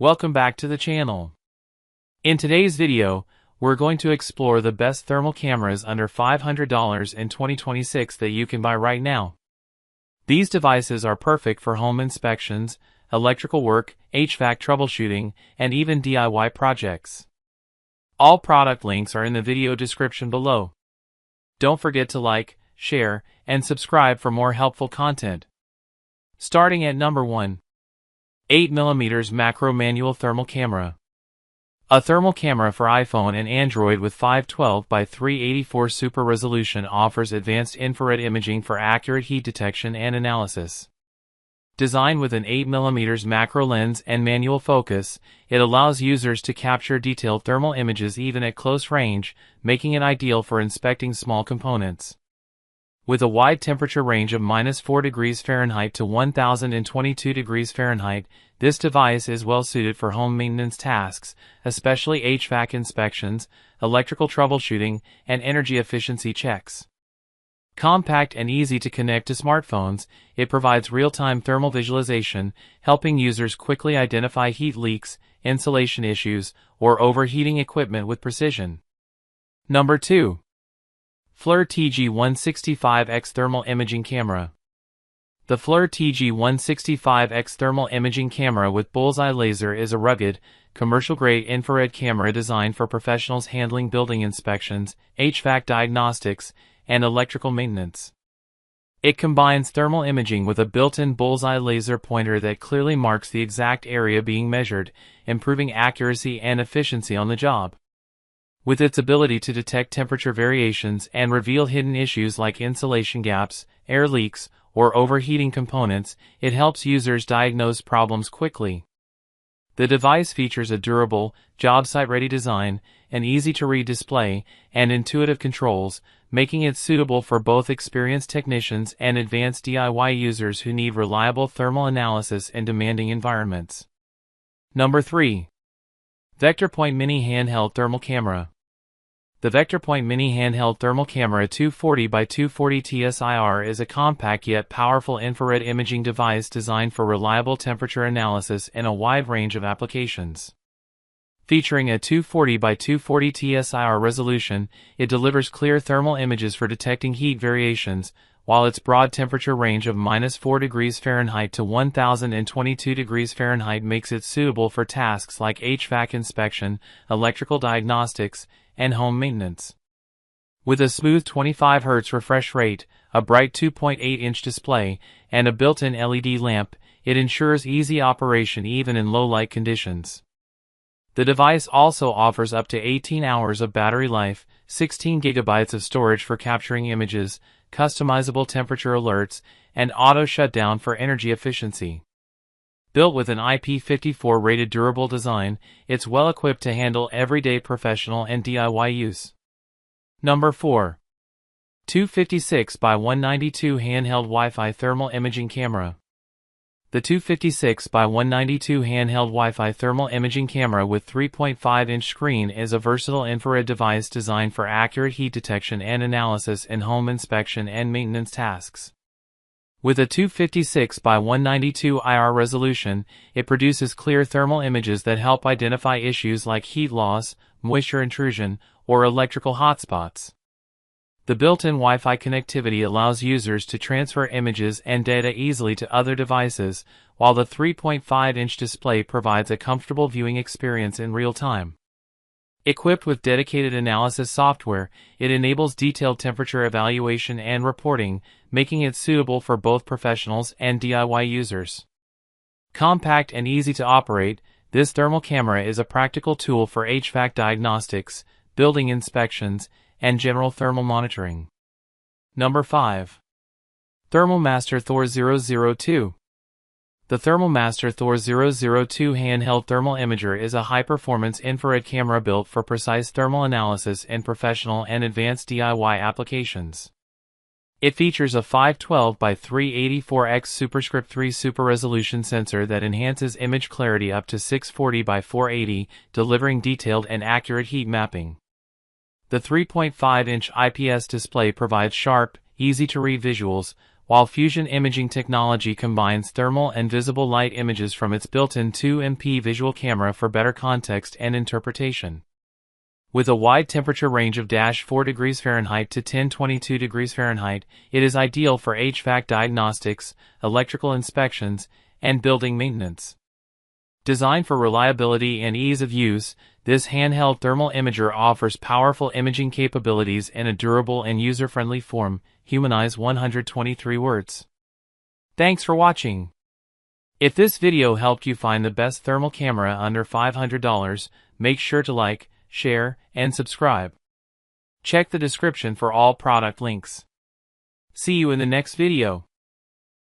Welcome back to the channel. In today's video, we're going to explore the best thermal cameras under $500 in 2026 that you can buy right now. These devices are perfect for home inspections, electrical work, HVAC troubleshooting, and even DIY projects. All product links are in the video description below. Don't forget to like, share, and subscribe for more helpful content. Starting at number 1. 8mm Macro Manual Thermal Camera. A thermal camera for iPhone and Android with 512 by 384 super resolution offers advanced infrared imaging for accurate heat detection and analysis. Designed with an 8mm macro lens and manual focus, it allows users to capture detailed thermal images even at close range, making it ideal for inspecting small components. With a wide temperature range of -4 degrees Fahrenheit to 1022 degrees Fahrenheit, this device is well suited for home maintenance tasks, especially HVAC inspections, electrical troubleshooting, and energy efficiency checks. Compact and easy to connect to smartphones, it provides real-time thermal visualization, helping users quickly identify heat leaks, insulation issues, or overheating equipment with precision. Number 2. FLIR TG165X Thermal Imaging Camera. The FLIR TG165X Thermal Imaging Camera with Bullseye Laser is a rugged, commercial-grade infrared camera designed for professionals handling building inspections, HVAC diagnostics, and electrical maintenance. It combines thermal imaging with a built-in bullseye laser pointer that clearly marks the exact area being measured, improving accuracy and efficiency on the job. With its ability to detect temperature variations and reveal hidden issues like insulation gaps, air leaks, or overheating components, it helps users diagnose problems quickly. The device features a durable, job site-ready design, an easy-to-read display, and intuitive controls, making it suitable for both experienced technicians and advanced DIY users who need reliable thermal analysis in demanding environments. Number 3. VectorPoint Mini Handheld Thermal Camera. The VectorPoint Mini Handheld Thermal Camera 240 by 240 TSIR is a compact yet powerful infrared imaging device designed for reliable temperature analysis in a wide range of applications. Featuring a 240 by 240 TSIR resolution, it delivers clear thermal images for detecting heat variations, while its broad temperature range of -4 degrees Fahrenheit to 1022 degrees Fahrenheit makes it suitable for tasks like HVAC inspection, electrical diagnostics, and home maintenance. With a smooth 25 Hz refresh rate, a bright 2.8-inch display, and a built-in LED lamp, it ensures easy operation even in low-light conditions. The device also offers up to 18 hours of battery life, 16 GB of storage for capturing images, customizable temperature alerts, and auto shutdown for energy efficiency. Built with an IP54 rated durable design, it's well equipped to handle everyday professional and DIY use. Number 4. 256 by 192 Handheld Wi-Fi Thermal Imaging Camera. The 256 by 192 handheld Wi-Fi thermal imaging camera with 3.5-inch screen is a versatile infrared device designed for accurate heat detection and analysis in home inspection and maintenance tasks. With a 256 by 192 IR resolution, it produces clear thermal images that help identify issues like heat loss, moisture intrusion, or electrical hotspots. The built-in Wi-Fi connectivity allows users to transfer images and data easily to other devices, while the 3.5-inch display provides a comfortable viewing experience in real time. Equipped with dedicated analysis software, it enables detailed temperature evaluation and reporting, making it suitable for both professionals and DIY users. Compact and easy to operate, this thermal camera is a practical tool for HVAC diagnostics, building inspections, and general thermal monitoring. Number 5. ThermalMaster Thor 002. The ThermalMaster Thor 002 handheld thermal imager is a high-performance infrared camera built for precise thermal analysis in professional and advanced DIY applications. It features a 512 by 384x superscript 3 super resolution sensor that enhances image clarity up to 640 by 480, delivering detailed and accurate heat mapping. The 3.5-inch IPS display provides sharp, easy-to-read visuals, while fusion imaging technology combines thermal and visible light images from its built-in 2MP visual camera for better context and interpretation. With a wide temperature range of -4 degrees Fahrenheit to 1022 degrees Fahrenheit, it is ideal for HVAC diagnostics, electrical inspections, and building maintenance. Designed for reliability and ease of use, this handheld thermal imager offers powerful imaging capabilities in a durable and user-friendly form. Humanize 123 words. Thanks for watching. If this video helped you find the best thermal camera under $500, make sure to like, share, and subscribe. Check the description for all product links. See you in the next video.